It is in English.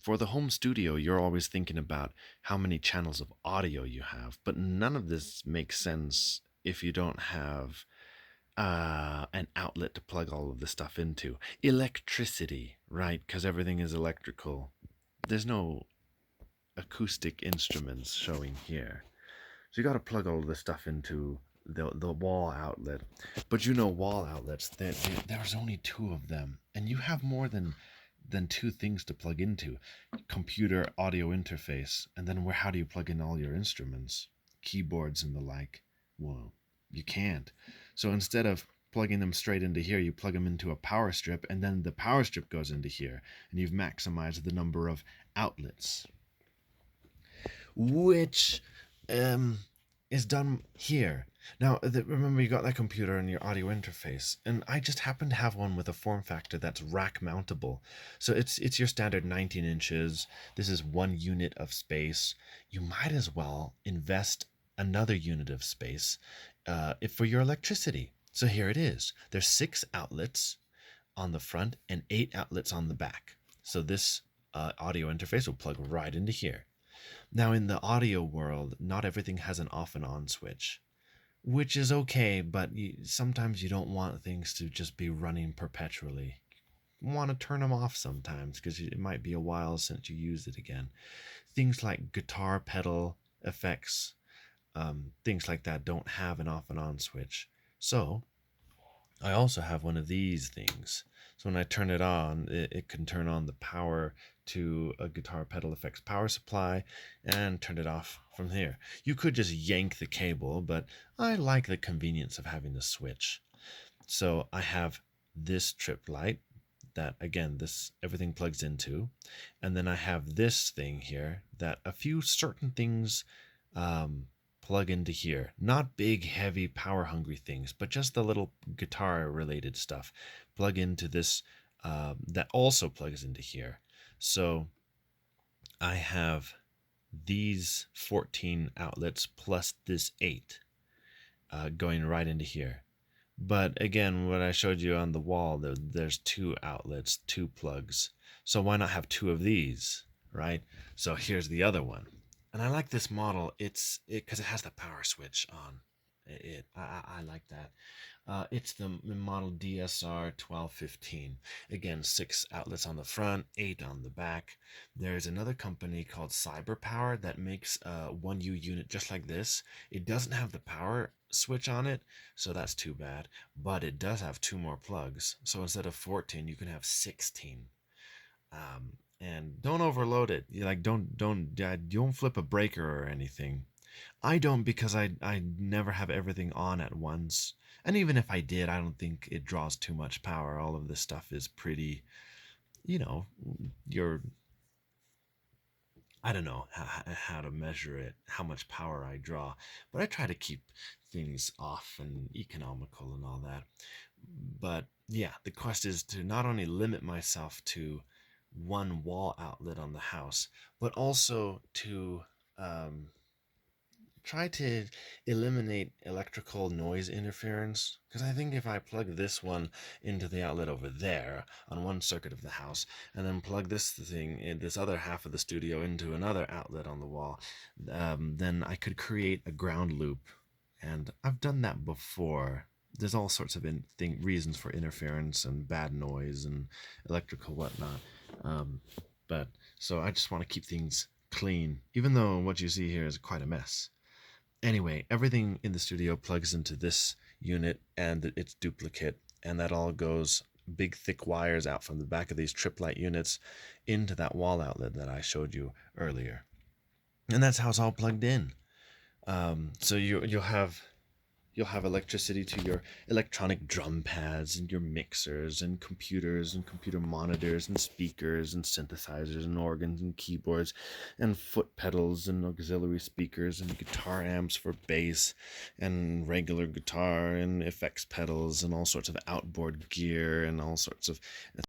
for the home studio, you're always thinking about how many channels of audio you have, but none of this makes sense if you don't have an outlet to plug all of the stuff into. Electricity, right? Because everything is electrical. There's no acoustic instruments showing here. So you got to plug all of this stuff into the wall outlet. But you know, wall outlets, there's only two of them. And you have more than two things to plug into. Computer audio interface. And then how do you plug in all your instruments? Keyboards and the like. Well, you can't. So instead of plugging them straight into here, you plug them into a power strip, and then the power strip goes into here, and you've maximized the number of outlets, which is done here. Now, remember, you got that computer and your audio interface, and I just happen to have one with a form factor that's rack mountable. So it's your standard 19 inches. This is 1 unit of space. You might as well invest another unit of space for your electricity. So here it is. There's 6 outlets on the front and 8 outlets on the back. So this audio interface will plug right into here. Now, in the audio world, not everything has an off and on switch, which is okay, but sometimes you don't want things to just be running perpetually. You want to turn them off sometimes because it might be a while since you used it again. Things like guitar pedal effects, things like that don't have an off and on switch. So I also have one of these things. So when I turn it on, it can turn on the power to a guitar pedal effects power supply and turn it off from here. You could just yank the cable, but I like the convenience of having the switch. So I have this TrippLite that, again, everything plugs into. And then I have this thing here that a few certain things plug into here. Not big, heavy, power-hungry things, but just the little guitar-related stuff. Plug into this that also plugs into here. So I have these 14 outlets plus this 8 going right into here. But again, what I showed you on the wall, there's 2 outlets, 2 plugs. So why not have 2 of these, right? So here's the other one. And I like this model. It's because it has the power switch on it. I like that. It's the model DRS-1215. Again, 6 outlets on the front, 8 on the back. There's another company called CyberPower that makes a 1U unit just like this. It doesn't have the power switch on it, so that's too bad. But it does have 2 more plugs. So instead of 14, you can have 16. And don't overload it. Don't flip a breaker or anything. I don't, because I never have everything on at once. And even if I did, I don't think it draws too much power. All of this stuff is pretty, I don't know how to measure it, how much power I draw. But I try to keep things off and economical and all that. But yeah, the quest is to not only limit myself to 1 wall outlet on the house, but also to try to eliminate electrical noise interference. Because I think if I plug this one into the outlet over there on one circuit of the house, and then plug this other half of the studio into another outlet on the wall, then I could create a ground loop. And I've done that before. There's all sorts of reasons for interference and bad noise and electrical whatnot. But so I just want to keep things clean, even though what you see here is quite a mess. Anyway, everything in the studio plugs into this unit and its duplicate, and that all goes big thick wires out from the back of these TrippLite units into that wall outlet that I showed you earlier. And that's how it's all plugged in. So you'll have electricity to your electronic drum pads and your mixers and computers and computer monitors and speakers and synthesizers and organs and keyboards and foot pedals and auxiliary speakers and guitar amps for bass and regular guitar and effects pedals and all sorts of outboard gear and all sorts of